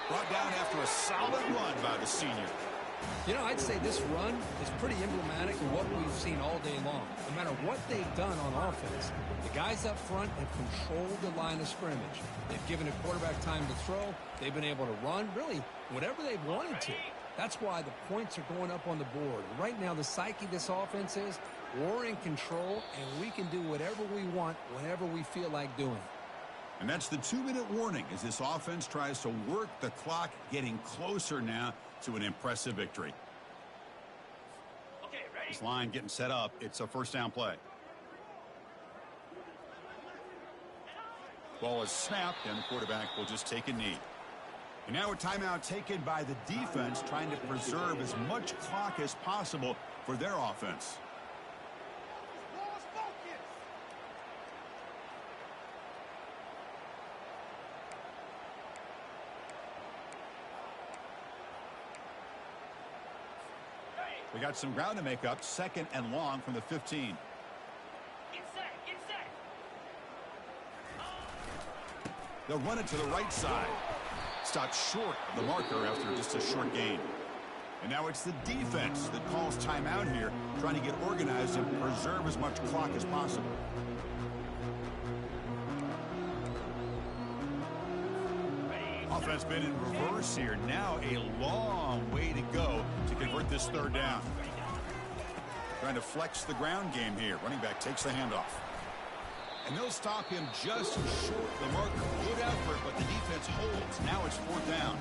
Speaker 1: Brought down after a solid run by the senior.
Speaker 2: You know, I'd say this run is pretty emblematic of what we've seen all day long. No matter what they've done on offense, the guys up front have controlled the line of scrimmage. They've given a quarterback time to throw. They've been able to run, really, whatever they've wanted to. That's why the points are going up on the board. Right now, the psyche of this offense is we're in control, and we can do whatever we want whenever we feel like doing it.
Speaker 1: And that's the 2-minute warning as this offense tries to work the clock, getting closer now to an impressive victory.
Speaker 3: Okay, ready?
Speaker 1: This line getting set up. It's a 1st down play. Ball is snapped, and the quarterback will just take a knee. And now a timeout taken by the defense, trying to preserve as much clock as possible for their offense. We got some ground to make up. 2nd and long from the 15.
Speaker 3: Get set! Get set!
Speaker 1: They'll run it to the right side. Stopped short of the marker after just a short gain. And now it's the defense that calls timeout here, trying to get organized and preserve as much clock as possible. Offense been in reverse here. Now a long way to go to convert this third down. Trying to flex the ground game here. Running back takes the handoff. And they'll stop him just short of the marker. Good effort, but the defense holds. Now it's fourth down.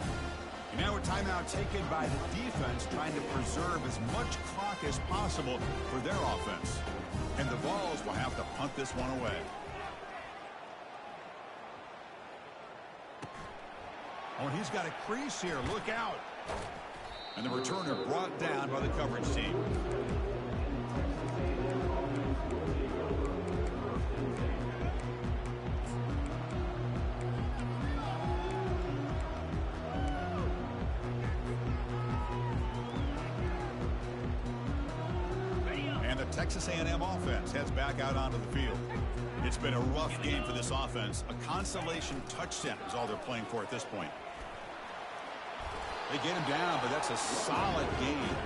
Speaker 1: And now a timeout taken by the defense, trying to preserve as much clock as possible for their offense. And the Vols will have to punt this one away. Oh, and he's got a crease here. Look out. And the returner brought down by the coverage team. And the Texas A&M offense heads back out onto the field. It's been a rough game for this offense. A consolation touchdown is all they're playing for at this point. They get him down, but that's a solid game.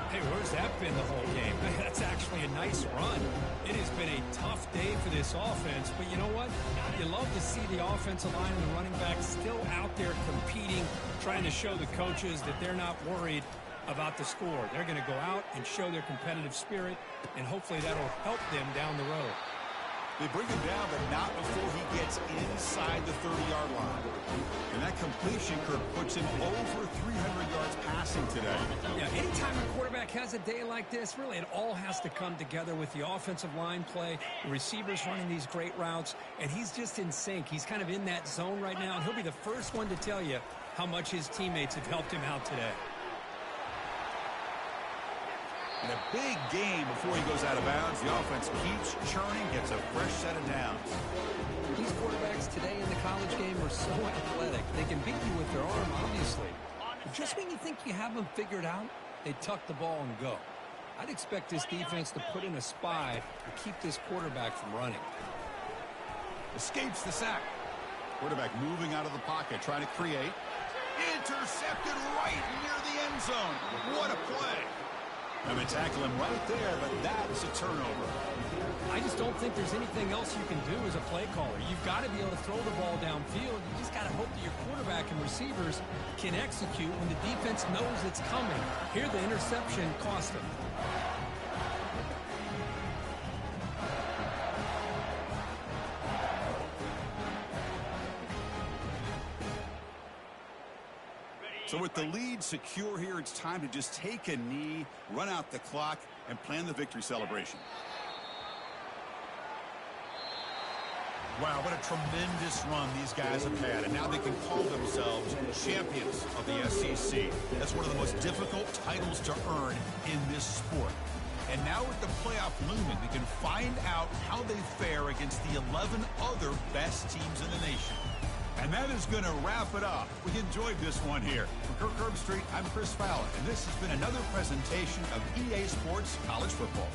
Speaker 2: Hey, where's that been the whole game? That's actually a nice run. It has been a tough day for this offense, but you know what? You love to see the offensive line and the running backs still out there competing, trying to show the coaches that they're not worried about the score. They're going to go out and show their competitive spirit, and hopefully that'll help them down the road.
Speaker 1: They bring him down, but not before he gets inside the 30-yard line. And that completion curve puts him over 300 yards passing today.
Speaker 2: Yeah, anytime a quarterback has a day like this, really it all has to come together with the offensive line play, the receivers running these great routes, and he's just in sync. He's kind of in that zone right now, and he'll be the first one to tell you how much his teammates have helped him out today.
Speaker 1: And a big game before he goes out of bounds. The offense keeps churning, gets a fresh set of downs.
Speaker 2: These quarterbacks today in the college game are so athletic. They can beat you with their arm, obviously. But just when you think you have them figured out, they tuck the ball and go. I'd expect this defense to put in a spy to keep this quarterback from running.
Speaker 1: Escapes the sack. Quarterback moving out of the pocket, trying to create. Intercepted right near the end zone. What a play. And they tackle him right there, but that's a turnover.
Speaker 2: I just don't think there's anything else you can do as a play caller. You've got to be able to throw the ball downfield. You just got to hope that your quarterback and receivers can execute when the defense knows it's coming. Here, the interception cost him.
Speaker 1: So with the lead secure here, it's time to just take a knee, run out the clock, and plan the victory celebration. Wow, what a tremendous run these guys have had, and now they can call themselves champions of the SEC. That's one of the most difficult titles to earn in this sport. And now with the playoff looming, we can find out how they fare against the 11 other best teams in the nation. And that is going to wrap it up. We enjoyed this one here. For Kirk Herbstreit, I'm Chris Fowler, and this has been another presentation of EA Sports College Football.